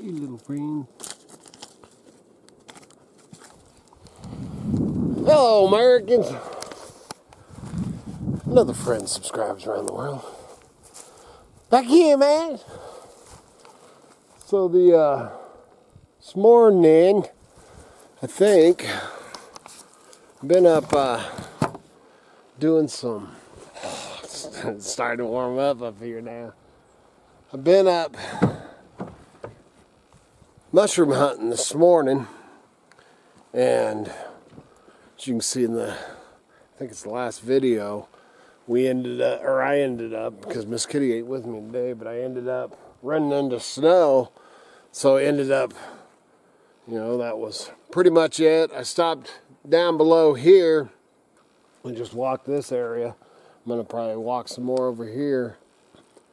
Hey, little friend. Hello, Americans. Another friend subscribes around the world. Back here, man. So this morning, I think, been up doing some. It's starting to warm up here now. I've been up mushroom hunting this morning, and as you can see in I think it's the last video, I ended up, because Miss Kitty ain't with me today, but I ended up running into snow, so I ended up, that was pretty much it. I stopped down below here and just walked this area. I'm going to probably walk some more over here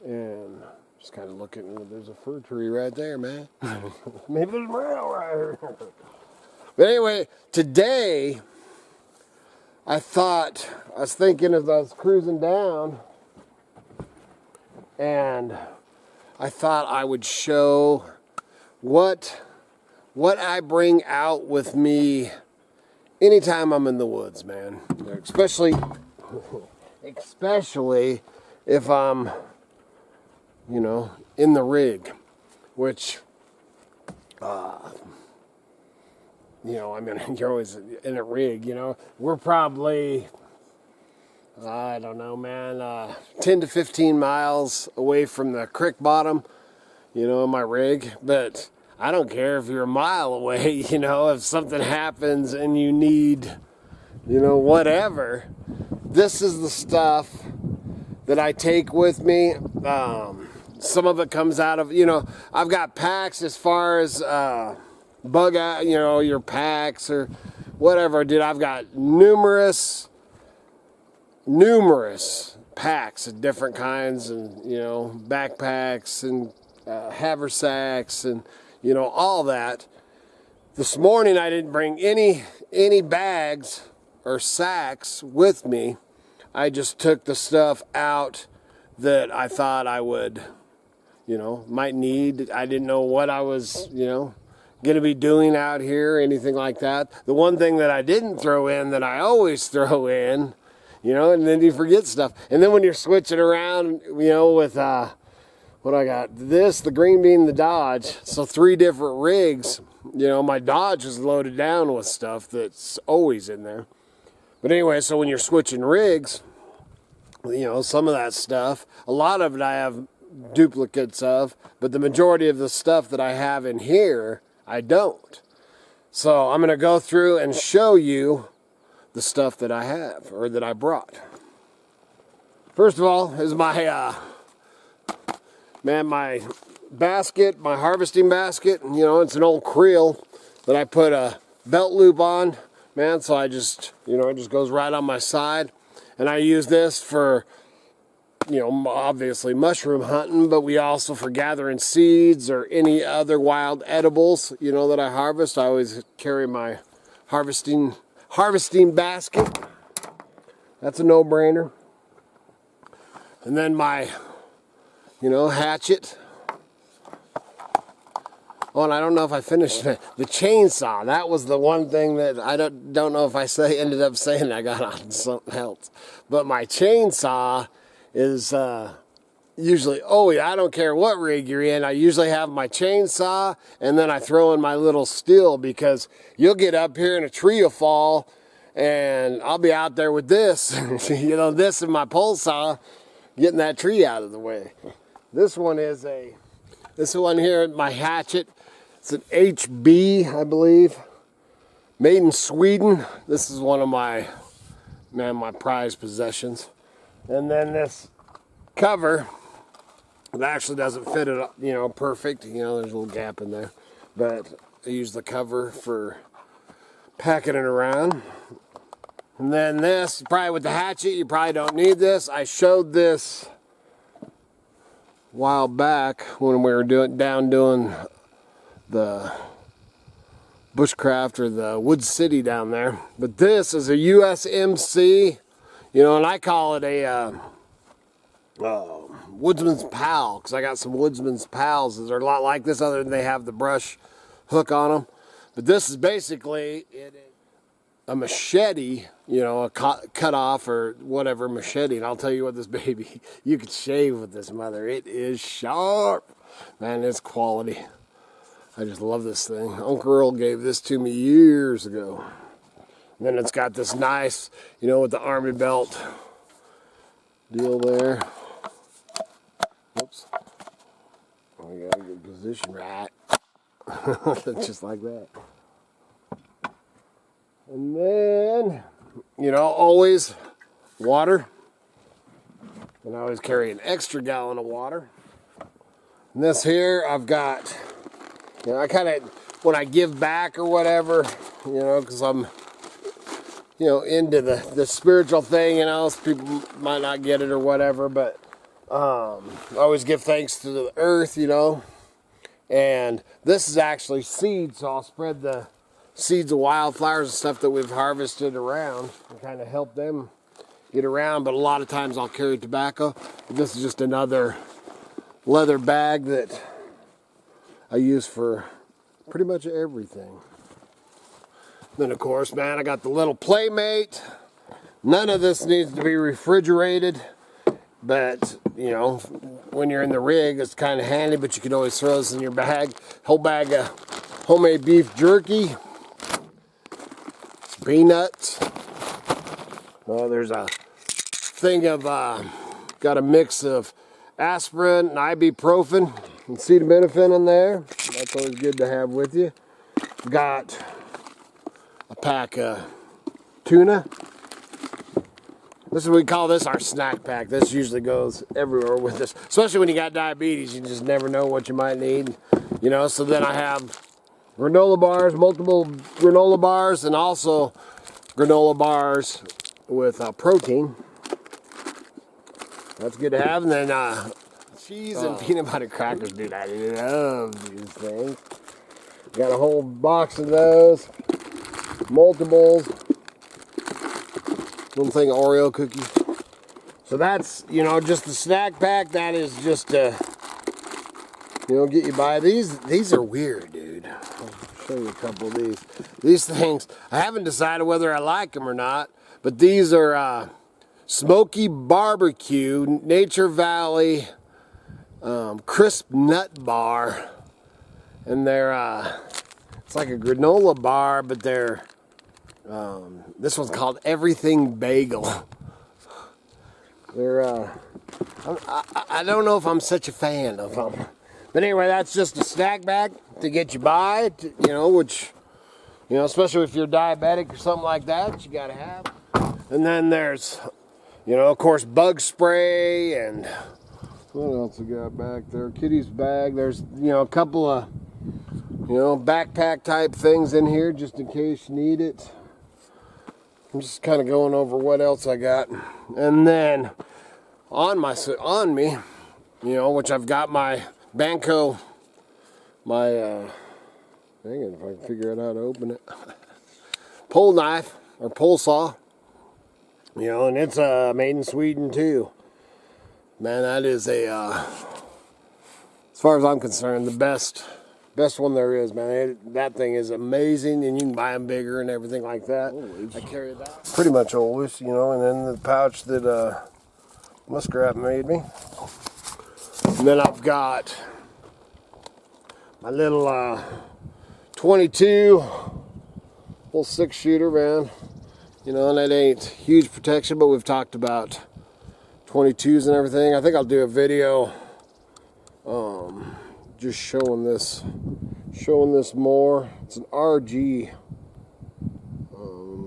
and just kind of looking. There's a fir tree right there, man. Maybe there's a rail right here. But anyway, today I was thinking as I was cruising down, and I thought I would show what I bring out with me anytime I'm in the woods, man. Especially if I'm, in the rig, which, you're always in a rig, We're probably, I don't know, man, 10 to 15 miles away from the creek bottom, in my rig. But I don't care if you're a mile away, if something happens and you need, whatever. This is the stuff that I take with me. Some of it comes out of, I've got packs as far as bug out, your packs or whatever. Dude, I've got numerous packs of different kinds, and backpacks and haversacks and all that. This morning I didn't bring any bags or sacks with me. I just took the stuff out that I thought I would, might need. I didn't know what I was, going to be doing out here, anything like that. The one thing that I didn't throw in that I always throw in, and then you forget stuff. And then when you're switching around, with what I got, the green bean, the Dodge, so 3 different rigs, my Dodge is loaded down with stuff that's always in there. But anyway, so when you're switching rigs, some of that stuff, a lot of it I have duplicates of, but the majority of the stuff that I have in here, I don't. So I'm going to go through and show you the stuff that I have, or that I brought. First of all is my basket, my harvesting basket. It's an old creel that I put a belt loop on, man, so I just, it just goes right on my side. And I use this for, obviously mushroom hunting, but we also for gathering seeds or any other wild edibles, that I harvest. I always carry my harvesting basket. That's a no-brainer. And then my, hatchet. Oh, and I don't know if I finished it. The chainsaw. That was the one thing that I don't know if I ended up saying I got on something else. But my chainsaw is usually, I don't care what rig you're in, I usually have my chainsaw, and then I throw in my little steel, because you'll get up here and a tree will fall, and I'll be out there with this, this and my pole saw, getting that tree out of the way. This one here, my hatchet. It's an HB, I believe. Made in Sweden. This is one of my prized possessions. And then this cover, it actually doesn't fit it, perfect. There's a little gap in there. But I use the cover for packing it around. And then this, probably with the hatchet, you probably don't need this. I showed this a while back when we were doing the bushcraft or the wood city down there. But this is a USMC, and I call it a Woodsman's Pal, because I got some Woodsman's Pals. They're a lot like this, other than they have the brush hook on them. But this is basically a machete, you know, a cut off or whatever machete. And I'll tell you what, this baby, you could shave with this mother. It is sharp. Man, it's quality. I just love this thing. Uncle Earl gave this to me years ago. And then it's got this nice, you know, with the army belt deal there. Oops. Oh, you gotta get position right. Just like that. And then, you know, always water. And I always carry an extra gallon of water. And this here, I've got, you know, I kind of, when I give back or whatever, you know, because I'm, you know, into the spiritual thing, you know, so people might not get it or whatever, but I always give thanks to the earth, you know. And this is actually seeds, so I'll spread the seeds of wildflowers and stuff that we've harvested around and kind of help them get around. But a lot of times I'll carry tobacco. This is just another leather bag that I use for pretty much everything. Then of course, man, I got the little Playmate. None of this needs to be refrigerated, but you know, when you're in the rig, it's kind of handy, but you can always throw this in your bag. Whole bag of homemade beef jerky, peanuts. Oh, there's a thing of, got a mix of aspirin and ibuprofen and acetaminophen in there. That's always good to have with you. Got a pack of tuna. This is what we call this our snack pack. This usually goes everywhere with us, especially when you got diabetes. You just never know what you might need, you know. So then I have granola bars, multiple granola bars, and also granola bars with protein. That's good to have. And then cheese and peanut butter crackers, dude. I love these things. Got a whole box of those. Multiples. One thing of Oreo cookies. So that's, you know, just the snack pack. That is just to, you know, get you by. These are weird, dude. I'll show you a couple of these. These things, I haven't decided whether I like them or not, but these are Smoky Barbecue Nature Valley Crisp Nut Bar. And they're, it's like a granola bar, but they're, this one's called Everything Bagel. They're, I don't know if I'm such a fan of them. But anyway, that's just a snack bag to get you by, you know, which, you know, especially if you're diabetic or something like that, you gotta have. And then there's, you know, of course, bug spray and what else we got back there? Kitty's bag. There's, you know, a couple of, you know, backpack type things in here just in case you need it. I'm just kind of going over what else I got. And then on me, you know, which I've got my Banco, my, dang it, if I can figure out how to open it, pole knife or pole saw, you know, and it's made in Sweden too. Man, that is a, as far as I'm concerned, the best one there is, man. That thing is amazing, and you can buy them bigger and everything like that. Always. I carry that. Pretty much always, you know, and then the pouch that Muskrat made me. And then I've got my little 22 full 6-shooter, man. You know, and that ain't huge protection, but we've talked about 22s and everything. I think I'll do a video just showing this more. It's an RG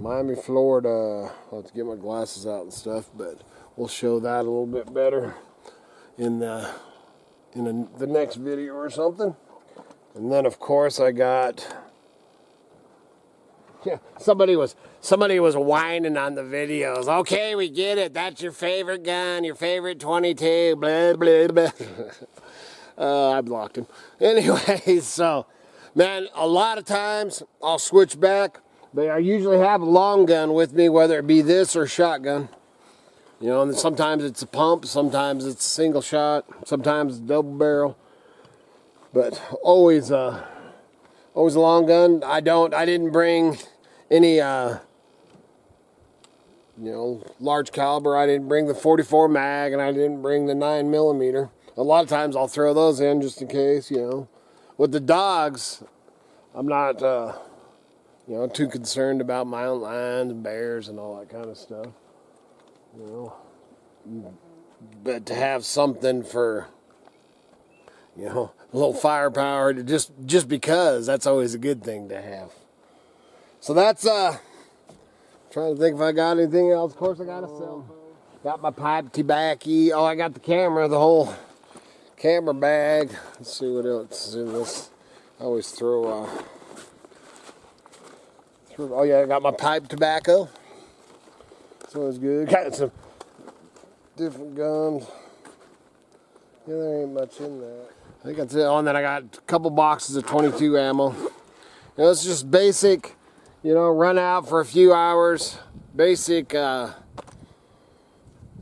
Miami, Florida. I'll have to get my glasses out and stuff, but we'll show that a little bit better in the next video or something. And then of course I got, yeah, somebody was whining on the videos. Okay, we get it. That's your favorite gun, your favorite 22, blah, blah, blah. I blocked him. Anyway, so, man, a lot of times I'll switch back, but I usually have a long gun with me, whether it be this or shotgun. You know, and sometimes it's a pump, sometimes it's a single shot, sometimes it's double barrel. But always a long gun. I didn't bring any, you know, large caliber. I didn't bring the 44 mag, and I didn't bring the 9mm. A lot of times I'll throw those in just in case, you know. With the dogs, I'm not, you know, too concerned about mountain lions and bears and all that kind of stuff. You know, but to have something for, you know, a little firepower, to just because, that's always a good thing to have. So that's trying to think if I got anything else. Of course I got a cell phone. Got my pipe tobacco. Oh, I got the camera, the whole camera bag. Let's see what else is in this. I always throw oh yeah, I got my pipe tobacco. That's always good. Got some different gums. Yeah, there ain't much in there. I think that's it. Oh, and then I got a couple boxes of 22 ammo. You know, it's just basic, you know, run out for a few hours. Basic,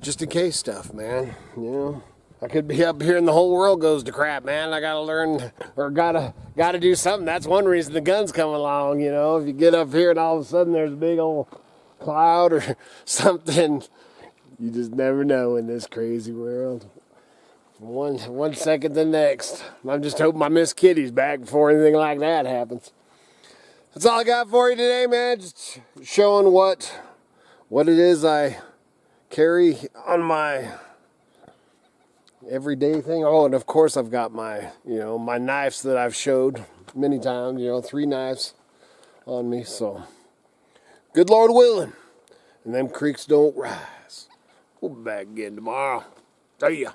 just in case stuff, man. You know, I could be up here and the whole world goes to crap, man. I gotta learn, or gotta do something. That's one reason the guns come along, you know. If you get up here and all of a sudden there's a big old cloud or something, you just never know in this crazy world. One second to the next. I'm just hoping my Miss Kitty's back before anything like that happens. That's all I got for you today, man. Just showing what it is I carry on my everyday thing. Oh, and of course I've got my, you know, my knives that I've showed many times. You know, 3 knives on me. So, good Lord willing, and them creeks don't rise. We'll be back again tomorrow. See ya.